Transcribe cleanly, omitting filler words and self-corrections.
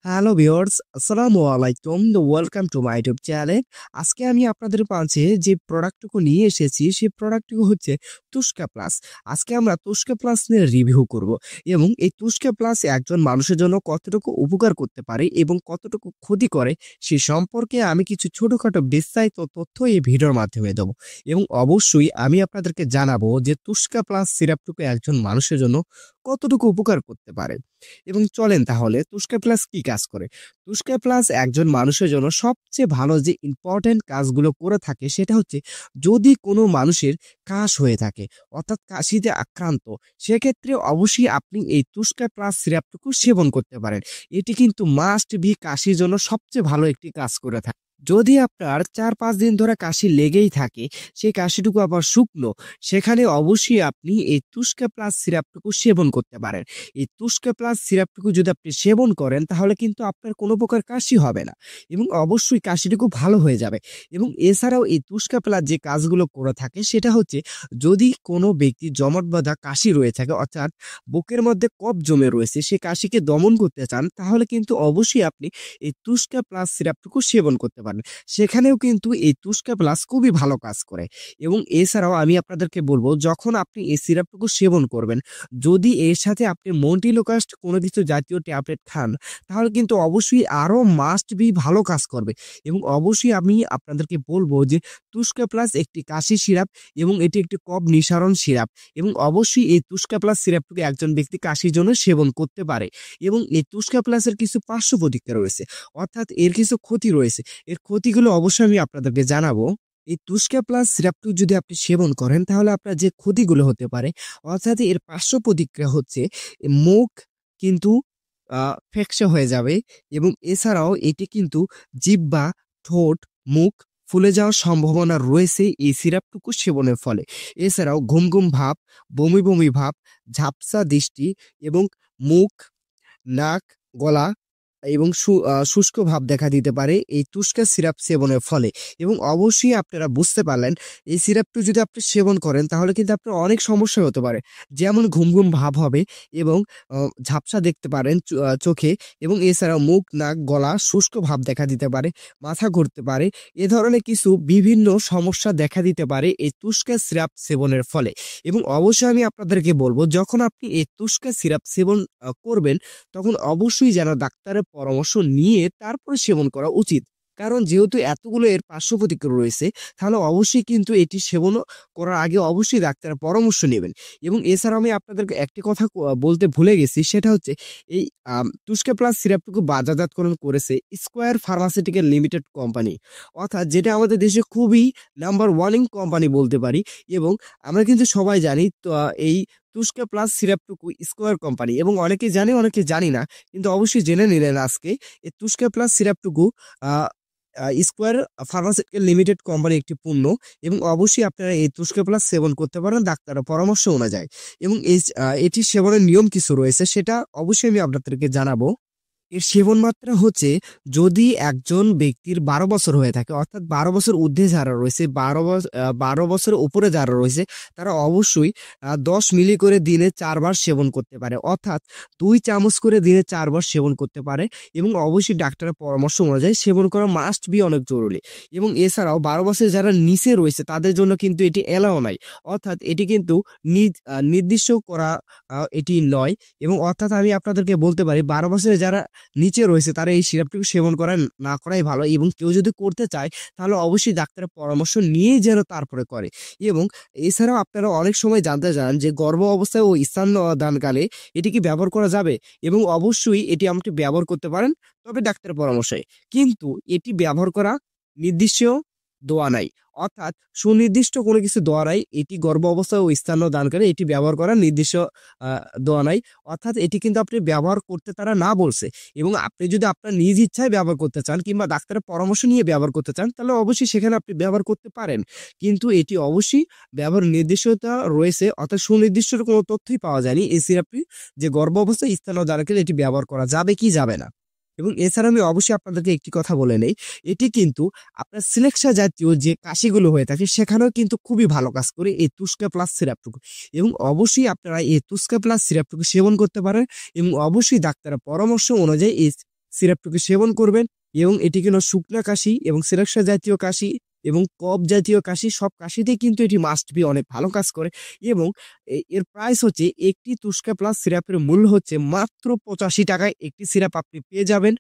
Hello viewers, আসসালামু আলাইকুম। Welcome to my YouTube channel. আজকে আমি আপনাদের মাঝে যে প্রোডাক্টটুকু নিয়ে এসেছি সেই প্রোডাক্টটুকু হচ্ছে তুস্কা প্লাস। আজকে আমরা তুস্কা প্লাস নিয়ে রিভিউ করব এবং এই তুস্কা প্লাস একজন মানুষের জন্য কতটুকু উপকার করতে পারে এবং কতটুকু ক্ষতি করে সে সম্পর্কে আমি কিছু ছোটখাটো বিস্তারিত তথ্য এই ভিডিওর মাধ্যমে দেবো এবং অবশ্যই আমি আপনাদেরকে জানাবো যে তুস্কা প্লাস সিরাপটুকু একজন মানুষের জন্য কতটুকু উপকার করতে পারে। এবং চলেন তাহলে তুস্কা প্লাস কি কাজ করে। তুস্কা প্লাস একজন মানুষের জন্য সবচেয়ে ভালো যে ইম্পর্টেন্ট কাজগুলো করে থাকে সেটা হচ্ছে, যদি কোনো মানুষের কাশ হয়ে থাকে অর্থাৎ কাশিতে আক্রান্ত, সেক্ষেত্রে অবশ্যই আপনি এই তুস্কা প্লাস সিরাপটুকু সেবন করতে পারেন। এটি কিন্তু মাস্ট বি কাশির জন্য সবচেয়ে ভালো একটি কাজ করে থাকে। যদি আপনার ৪-৫ দিন ধরে কাশি লেগেই থাকে, সেই কাশিটুকু আবার শুকনো, সেখানে অবশ্যই আপনি এই তুস্কা প্লাস সিরাপটুকু সেবন করতে পারেন। এই তুস্কা প্লাস সিরাপটুকু যদি আপনি সেবন করেন তাহলে কিন্তু আপনার কোনো প্রকার কাশি হবে না এবং অবশ্যই কাশিটুকু ভালো হয়ে যাবে। এবং এছাড়াও এই তুস্কা প্লাস যে কাজগুলো করে থাকে সেটা হচ্ছে, যদি কোনো ব্যক্তির জমাট বাঁধা কাশি রয়ে থাকে অর্থাৎ বুকের মধ্যে কফ জমে রয়েছে, সে কাশিকে দমন করতে চান, তাহলে কিন্তু অবশ্যই আপনি এই তুস্কা প্লাস সিরাপটুকু সেবন করতে পারেন। সেখানেও কিন্তু এই তুস্কা প্লাস খুবই ভালো কাজ করে। এবং এছাড়াও আমি আপনাদেরকে বলবো, যখন আপনি এই সিরাপটুকু সেবন করবেন, যদি এর সাথে আপনি মন্টিলোকাস্ট কোনো কিছু জাতীয় ট্যাবলেট খান, তাহলে কিন্তু অবশ্যই আরো মাস্ট বি ভালো কাজ করবে। এবং অবশ্যই আমি আপনাদেরকে বলবো যে তুস্কা প্লাস একটি কাশি সিরাপ এবং এটি একটি কফ নিঃসারণ সিরাপ। এবং অবশ্যই এই তুস্কা প্লাস সিরাপটুকু একজন ব্যক্তি কাশির জন্য সেবন করতে পারে। এবং এই তুস্কা প্লাসের কিছু পার্শ্ব প্রতিক্রিয়া রয়েছে, অর্থাৎ এর কিছু ক্ষতি রয়েছে। এর ক্ষতিগুলো অবশ্যই আমি আপনাদেরকে জানাবো। এই তুস্কা প্লাস সিরাপটুকু যদি আপনি সেবন করেন তাহলে আপনার যে ক্ষতিগুলো হতে পারে, অর্থাৎ এর পার্শ্ব প্রতিক্রিয়া হচ্ছে, মুখ কিন্তু ফ্যাকসা হয়ে যাবে এবং এছাড়াও এটি কিন্তু জিহ্বা, ঠোঁট, মুখ ফুলে যাওয়ার সম্ভাবনা রয়েছে এই সিরাপটুকু সেবনের ফলে। এছাড়াও ঘুম ঘুম ভাব, বমি বমি ভাব, ঝাপসা দৃষ্টি এবং মুখ, নাক, গলা এবং শুষ্ক ভাব দেখা দিতে পারে এই তুস্কা সিরাপ সেবনের ফলে। এবং অবশ্যই আপনারা বুঝতে পারলেন, এই সিরাপটি যদি আপনি সেবন করেন তাহলে কিন্তু আপনার অনেক সমস্যা হতে পারে, যেমন ঘুম ঘুম ভাব হবে এবং ঝাপসা দেখতে পারেন চোখে, এবং এছাড়াও মুখ, নাক, গলা শুষ্ক ভাব দেখা দিতে পারে, মাথা ঘুরতে পারে। এ ধরনের কিছু বিভিন্ন সমস্যা দেখা দিতে পারে এই তুস্কা সিরাপ সেবনের ফলে। এবং অবশ্যই আমি আপনাদেরকে বলবো, যখন আপনি এই তুস্কা সিরাপ সেবন করবেন, তখন অবশ্যই যেন ডাক্তারের পরামর্শ নিয়ে তারপরে সেবন করা উচিত। কারণ যেহেতু এতগুলো এর পার্শ্ব প্রতিক্রিয়া রয়েছে, তাহলে অবশ্যই কিন্তু এটি সেবন করার আগে অবশ্যই ডাক্তারের পরামর্শ নেবেন। এবং এছাড়াও আমি আপনাদেরকে একটি কথা বলতে ভুলে গেছি, সেটা হচ্ছে এই তুস্কা প্লাস সিরাপটুকু বাজারজাতকরণ করেছে স্কোয়ার ফার্মাসিউটিক্যাল লিমিটেড কোম্পানি, অর্থাৎ যেটা আমাদের দেশে খুবই নাম্বার ওয়ানিং কোম্পানি বলতে পারি। এবং আমরা কিন্তু সবাই জানি তো, এই তুস্কা প্লাস সিরাপটুকু স্কোয়ার কোম্পানি, এবং অনেকে জানে অনেকে জানি না, কিন্তু অবশ্যই জেনে নিলেন আজকে। এই তুস্কা প্লাস সিরাপটুকু আহ স্কোয়ার ফার্মাসিউটিক্যাল লিমিটেড কোম্পানি একটি পণ্য। এবং অবশ্যই আপনারা এই তুস্কা প্লাস সেবন করতে পারেন ডাক্তারের পরামর্শ অনুযায়ী। এবং এটি সেবনের নিয়ম কিছু রয়েছে, সেটা অবশ্যই আমি আপনাদেরকে জানাবো। এর সেবন মাত্রা হচ্ছে, যদি একজন ব্যক্তির ১২ বছর হয়ে থাকে, অর্থাৎ ১২ বছর ঊর্ধ্বে যারা রয়েছে, ১২ বছরের উপরে যারা রয়েছে, তারা অবশ্যই ১০ মিলি করে দিনে ৪ বার সেবন করতে পারে, অর্থাৎ ২ চামচ করে দিনে ৪ বার সেবন করতে পারে। এবং অবশ্যই ডাক্তারের পরামর্শ অনুযায়ী সেবন করা মাস্ট বি অনেক জরুরি। এবং এছাড়াও ১২ বছর যারা নিচে রয়েছে তাদের জন্য কিন্তু এটি এলাও নাই, অর্থাৎ এটি কিন্তু নির্দিষ্ট করা এটি নয়। এবং অর্থাৎ আমি আপনাদেরকে বলতে পারি, ১২ বছরে যারা নিচে রয়েছে তারা এই সিরাপটুকু সেবন করা না করাই ভালো। এবং কেউ যদি করতে চায় তাহলে অবশ্যই ডাক্তারের পরামর্শ নিয়েই যেন তারপরে করে। এবং এছাড়াও আপনারা অনেক সময় জানতে চান যে গর্ভ অবস্থায় ও স্তন দানকালে এটি কি ব্যবহার করা যাবে। এবং অবশ্যই এটি আপনি ব্যবহার করতে পারেন, তবে ডাক্তারের পরামর্শে। কিন্তু এটি ব্যবহার করা নির্দিষ্ট দোয়া নাই, অর্থাৎ সুনির্দিষ্ট কোনো কিছু দোয়া নাই। এটি গর্ভ অবস্থায় ও স্তন্য দানকালে এটি ব্যবহার করা নির্দিষ্ট দোয়া নাই, অর্থাৎ এটি কিন্তু আপনি ব্যবহার করতে তারা না বলছে। এবং আপনি যদি আপনার নিজ ইচ্ছায় ব্যবহার করতে চান কিংবা ডাক্তারের পরামর্শ নিয়ে ব্যবহার করতে চান, তাহলে অবশ্যই সেখানে আপনি ব্যবহার করতে পারেন। কিন্তু এটি অবশ্যই ব্যবহার নির্দিষ্টতা রয়েছে, অর্থাৎ সুনির্দিষ্ট কোনো তথ্যই পাওয়া যায়নি এই সিরাপটি যে গর্ভ অবস্থায় স্তন্য দানকালে এটি ব্যবহার করা যাবে কি যাবে না। এবং এছাড়া আমি অবশ্যই আপনাদেরকে একটি কথা বলে নেই, এটি কিন্তু আপনার সিলেক্সা জাতীয় যে কাশিগুলো হয়ে থাকে সেখানেও কিন্তু খুবই ভালো কাজ করে এই তুস্কা প্লাস সিরাপটুকু। এবং অবশ্যই আপনারা এই তুস্কা প্লাস সিরাপটুকু সেবন করতে পারেন এবং অবশ্যই ডাক্তারের পরামর্শ অনুযায়ী এই সিরাপটুকু সেবন করবেন এবং এটি কিন্তু শুকনা কাশি এবং সিরাক্সা জাতীয় কাশি এবং কফ জাতীয় কাশি সব কাশিতেই কিন্তু এটি মাস্ট বি অনেক ভালো কাজ করে এবং এর প্রাইস হচ্ছে একটি তুস্কা প্লাস সিরাপের মূল্য হচ্ছে মাত্র 85 টাকায় একটি সিরাপ আপনি পেয়ে যাবেন